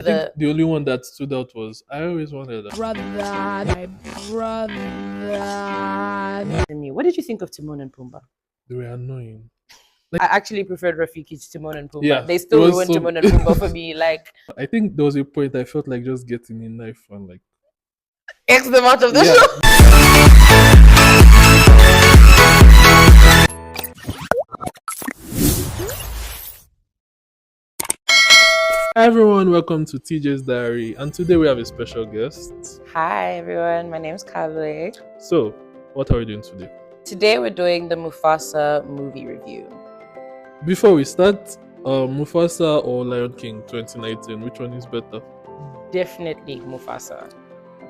I think the only one that stood out was I always wanted that. My brother. What did you think of Timon and Pumbaa? They were annoying. I actually preferred Rafiki to Timon and Pumbaa. Yeah, They it still was ruined so. Timon and Pumbaa for me. Like, I think there was a point I felt like just getting a knife and like X them out of the yeah. show. Hi everyone, welcome to Teejay's Diary, and today we have a special guest. Hi everyone, my name is Kaveh. So, what are we doing today? Today we're doing the Mufasa movie review. Before we start, Mufasa or Lion King 2019, which one is better? Definitely Mufasa.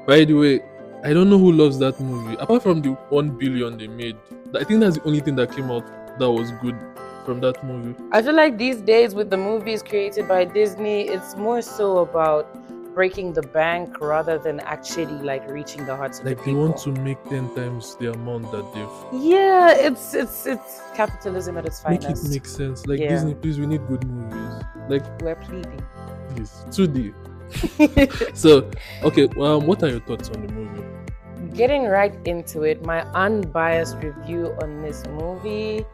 By the way, I don't know who loves that movie. Apart from the 1 billion they made, I think that's the only thing that came out that was good from that movie. I feel like these days with the movies created by Disney, it's more so about breaking the bank rather than actually like reaching the hearts of the Like they people. want to make 10 times the amount that they've. Yeah, it's capitalism at its Make finest. it make sense. Like Yeah. Disney, please, we need good movies. Like We're pleading. please, 2D. So, okay, what are your thoughts on the movie? Getting right into it, my unbiased review on this movie.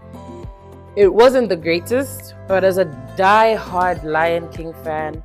It wasn't the greatest, but as a die-hard Lion King fan,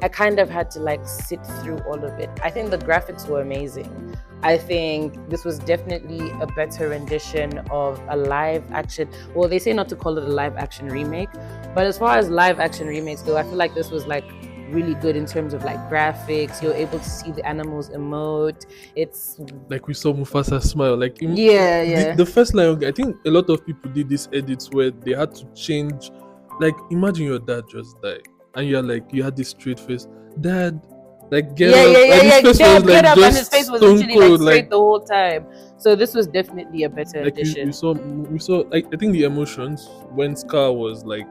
I kind of had to like sit through all of it. I think the graphics were amazing. I think this was definitely a better rendition of a live action. Well, they say not to call it a live action remake, but as far as live action remakes go, I feel like this was like really good in terms of like graphics. You're able to see the animals emote. It's Like we saw Mufasa smile. Like yeah. The first Lion King, I think a lot of people did these edits where they had to change. Like imagine your dad just died, and you're like you had this straight face, Dad. Like get up, and his face Dad, was like get up, just and his face was stone literally like cold, straight the whole time. So this was definitely a better like addition. we saw like I think the emotions when Scar was like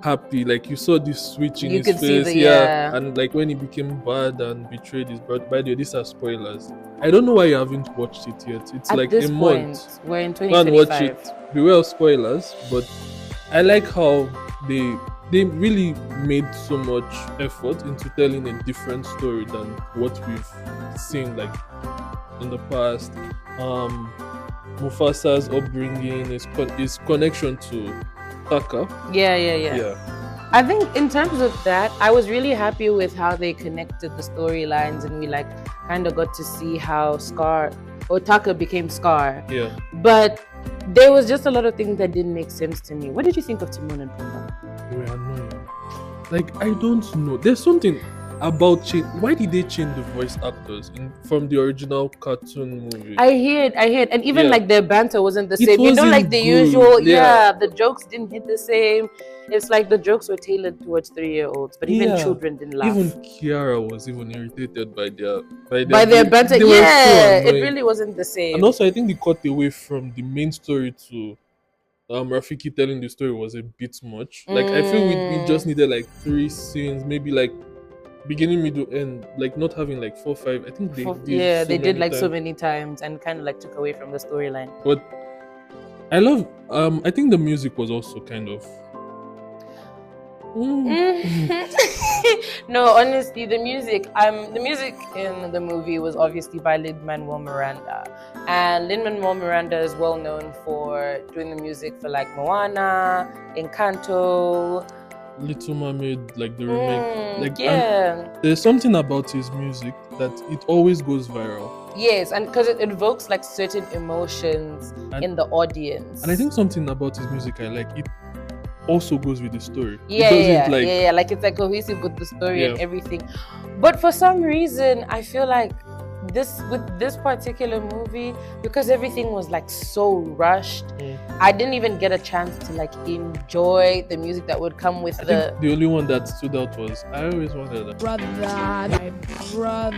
happy, like you saw this switch in You his could see face, the- yeah. and like when he became bad and betrayed his brother. By the way, these are spoilers. I don't know why you haven't watched it yet. It's At like this a point, month. we're in Go and watch 2025. it. Beware of spoilers, but I like how they really made so much effort into telling a different story than what we've seen like in the past. Mufasa's upbringing, his connection to Taka. Yeah. I think in terms of that, I was really happy with how they connected the storylines, and we like kind of got to see how Scar or Taka became Scar. Yeah. But there was just a lot of things that didn't make sense to me. What did you think of Timon and Pumbaa? They were annoying. Like I don't know. There's something about change. Why did they change the voice actors from the original cartoon movie? I heard, and even Yeah. like their banter wasn't the It same. You know, wasn't like the good. usual. Yeah. Yeah, the jokes didn't hit the same. It's like the jokes were tailored towards 3-year-olds, but even Yeah. children didn't laugh. Even Kiara was even irritated by their banter. they were so Yeah, it annoying. really wasn't the same. And also, I think they cut away from the main story to Rafiki telling the story was a bit much. Like I feel we just needed like 3 scenes, maybe like beginning, middle, end, like not having like 4, 5. I think they did. They did like so times. many times and kind of like took away from the storyline. But I love. I think the music was also kind of. No, honestly, the music in the movie was obviously by Lin-Manuel Miranda, and Lin-Manuel Miranda is well known for doing the music for like Moana, Encanto, Little Mermaid, like the remake. Like yeah. there's something about his music that it always goes viral. Yes, and because it evokes like certain emotions in the audience. And I think something about his music I like. It also goes with the story. Yeah, Like it's like cohesive with the story and Yeah. everything. But for some reason, I feel like with this particular movie, because everything was like so rushed, I didn't even get a chance to like enjoy the music that would come with I think the only one that stood out was I always wanted that. my brother.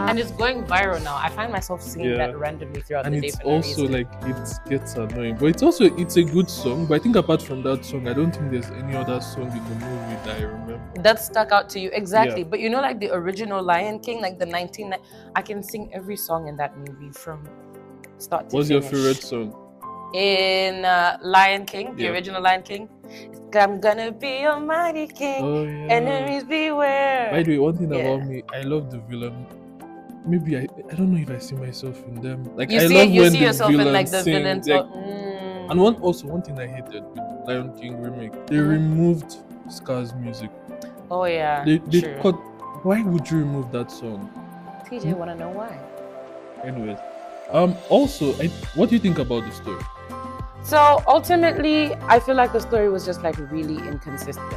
And it's going viral now. I find myself singing Yeah. that randomly throughout And the day it's for no also reason. like it gets annoying. But it's a good song. But I think apart from that song, I don't think there's any other song in the movie that I remember. That stuck out to you exactly. Yeah. But you know, like the original Lion King, like the 19, I can sing every song in that movie from start to What's your finish. favorite song? in Lion King, the original Lion King. I'm gonna be a mighty king. Oh yeah. Enemies beware. By the way, one thing about me, I love the villain. Maybe I don't know if I see myself in them. Like You I see, love you when see the yourself in villain like the sings. villains. Like, and one thing I hated with Lion King remake, they removed Scar's music. Oh yeah. They true. cut. Why would you remove that song? Teejay, wanna know why? Anyways, also, what do you think about the story? So ultimately, I feel like the story was just like really inconsistent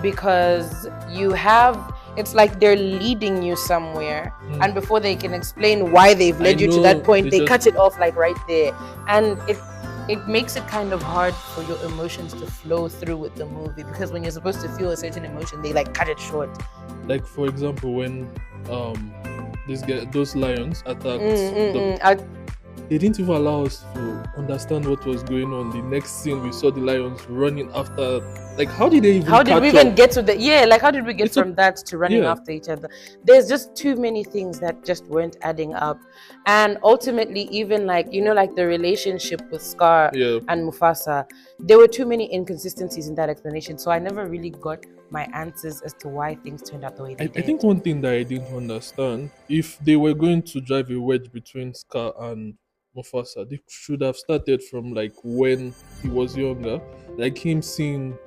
because it's like they're leading you somewhere, and before they can explain why they've led you to that point, they cut it off like right there, and it makes it kind of hard for your emotions to flow through with the movie, because when you're supposed to feel a certain emotion, they like cut it short. Like for example, when those lions attacked they didn't even allow us to understand what was going on. The next scene, we saw the lions running after. Like, how did they even? How did we even get to the? Yeah, like how did we get from that to running after each other? There's just too many things that just weren't adding up, and ultimately, even like like the relationship with Scar and Mufasa, there were too many inconsistencies in that explanation. So I never really got my answers as to why things turned out the way they did. I think one thing that I didn't understand, if they were going to drive a wedge between Scar and Mufasa, they should have started from like when he was younger, like him seeing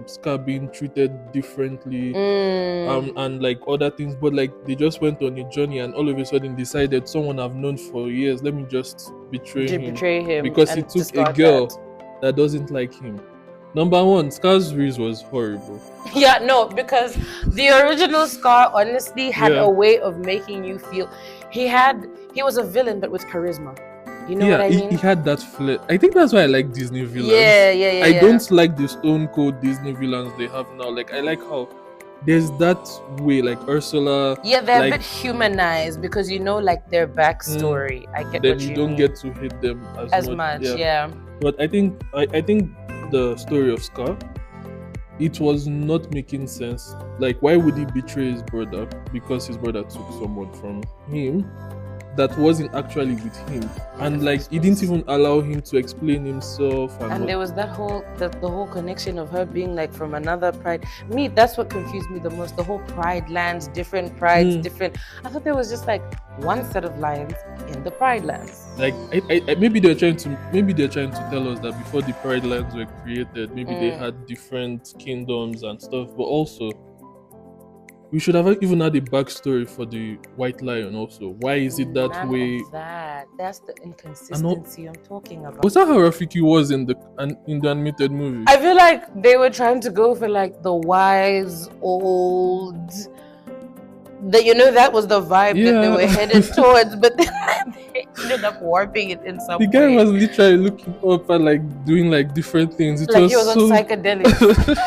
Scar being treated differently, and like other things. But like they just went on a journey and all of a sudden decided someone I've known for years, let me just betray him because he took a girl that doesn't like him. Number one, Scar's race was horrible. Yeah, no, because the original Scar honestly had a way of making you feel he was a villain but with charisma. You know what I mean? He had that flair. I think that's why I like Disney villains. Yeah. I don't like the stone cold Disney villains they have now. Like I like how there's that way, like Ursula. Yeah, they're a bit humanized because like their backstory. I get then what you don't mean. get to hate them as much. Yeah. But I think the story of Scar, it was not making sense. Like, why would he betray his brother? Because his brother took someone from him that wasn't actually with him, and like he didn't even allow him to explain himself. And there was that whole the whole connection of her being like from another pride. That's what confused me the most. The whole pride lands, different prides, different. I thought there was just like one set of lions in the pride lands. Like maybe they're trying to tell us that before the pride lands were created, maybe they had different kingdoms and stuff. But also, we should have even had a backstory for the white lion also. Why is it that way? That's the inconsistency I'm talking about. Was that how Rafiki was in the animated movie? I feel like they were trying to go for like the wise old. That was the vibe that they were headed towards, but then they ended up warping it in some way. The guy was literally looking up and like doing like different things. It like was he was on psychedelics.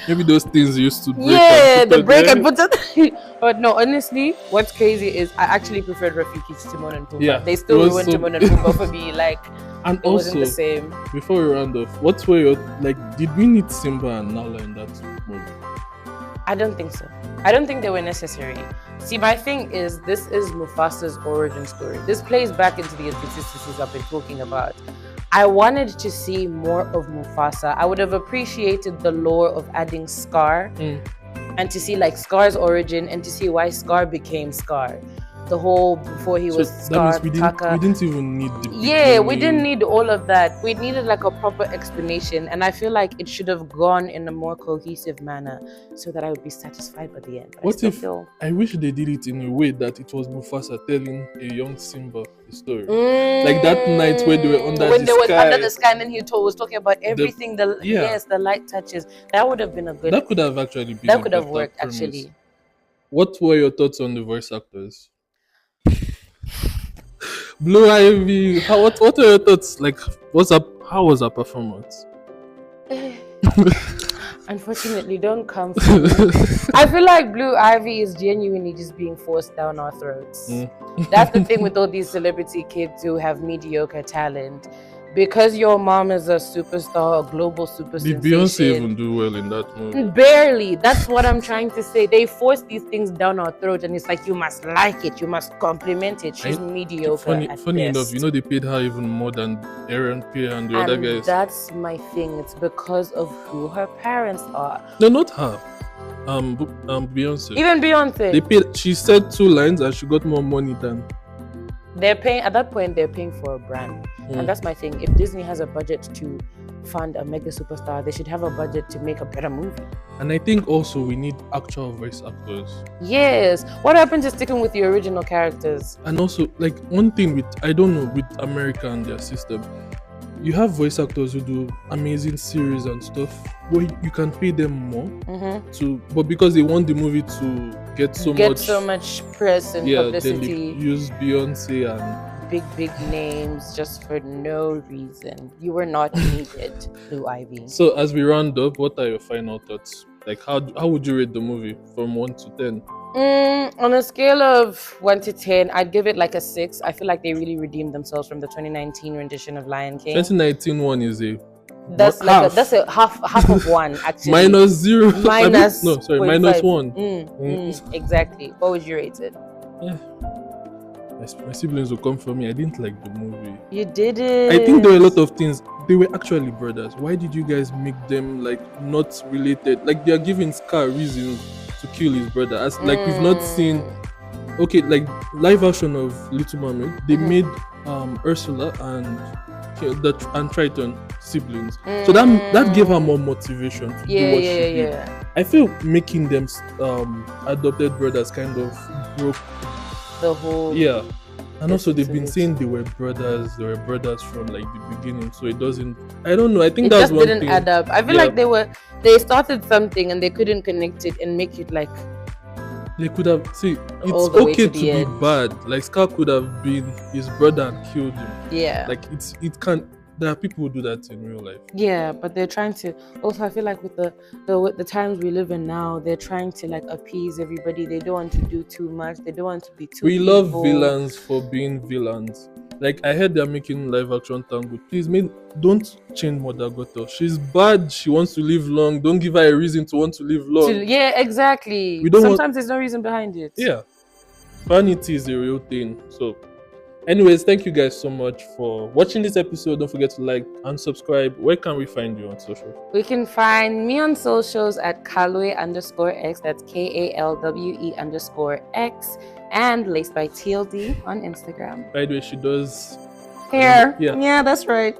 Maybe those things used to break. The break and put it. But no, honestly, what's crazy is I actually preferred Rafiki to Timon and Pumbaa. Yeah, they still ruined Timon and Pumbaa for me. Like, and it wasn't the same. Before we round off, what were your did we need Simba and Nala in that movie? I don't think so. I don't think they were necessary. See, my thing is, this is Mufasa's origin story. This plays back into the inconsistencies I've been talking about. I wanted to see more of Mufasa. I would have appreciated the lore of adding Scar and to see like Scar's origin and to see why Scar became Scar. The whole before he was Scar, we didn't even need the we didn't need all of that. We needed like a proper explanation, and I feel like it should have gone in a more cohesive manner so that I would be satisfied by the end. But I wish they did it in a way that it was Mufasa telling a young Simba the story, like that night where they were under the sky, and then he was talking about everything. The light touches. That would have been a good. That could have actually been. That could have worked premise. Actually. What were your thoughts on the voice actors? Blue Ivy, what are your thoughts? Like, how was her performance? Unfortunately, don't come from me. I feel like Blue Ivy is genuinely just being forced down our throats. That's the thing with all these celebrity kids who have mediocre talent. because your mom is a superstar, a global super Did sensation. Beyonce even do well in that movie? Barely. That's what I'm trying to say. They force these things down our throat, and it's like you must like it, you must compliment it. She's mediocre. Funny enough, you know they paid her even more than Aaron Pierre and the other guys. That's my thing. It's because of who her parents are. No, not her. Beyonce. Even Beyonce. They paid. She said 2 lines and she got more money than. They're paying at that point. They're paying for a brand, and that's my thing. If Disney has a budget to fund a mega superstar, they should have a budget to make a better movie. And I think also we need actual voice actors. Yes. What happened to sticking with the original characters? And also, like, one thing with America and their system, you have voice actors who do amazing series and stuff, but you can pay them more but because they want the movie to get so much press and publicity. Then they use Beyonce and big names just for no reason. You were not needed, Blue Ivy. So as we round up, what are your final thoughts? Like, how would you rate the movie from 1 to 10? On a scale of 1 to 10, I'd give it like a 6. I feel like they really redeemed themselves from the 2019 rendition of Lion King. 2019 one is that's a half of one actually. Minus 0. Minus minus 1. Exactly. What would you rate it? Yeah. My siblings will come for me. I didn't like the movie. You didn't. I think there were a lot of things. They were actually brothers. Why did you guys make them like not related? Like they are giving Scar reasons to kill his brother. As like we've not seen. Okay, like live version of Little Mermaid, they made Ursula and Triton siblings. So that gave her more motivation to do what she did. I feel making them adopted brothers kind of broke the whole and also they've been saying they were brothers from like the beginning, so it doesn't, I don't know, I think that's one thing. It just didn't add up. I feel like they started something and they couldn't connect it and make it like they could have it's okay to be bad. Like Scar could have been his brother and killed him. Yeah, like it can't. There are people who do that in real life. Yeah, but they're trying to. Also, I feel like with the times we live in now, they're trying to like appease everybody. They don't want to do too much. They don't want to be too. We love villains for being villains. Like I heard they're making live action Tango. Please, don't change Mother Gothel. She's bad. She wants to live long. Don't give her a reason to want to live long. Yeah, exactly. Sometimes there's no reason behind it. Yeah, vanity is a real thing. So. Anyways, thank you guys so much for watching this episode. Don't forget to like and subscribe. Where can we find you on social? We can find me on socials at Kalwe_X. That's KALWE_X. And Laced by TLD on Instagram. By the way, she does hair. Yeah, that's right.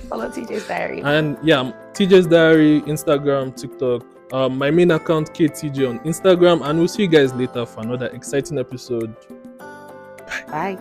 Follow Teejay's Diary. And Teejay's Diary, Instagram, TikTok. My main account, KTJ on Instagram. And we'll see you guys later for another exciting episode. Bye.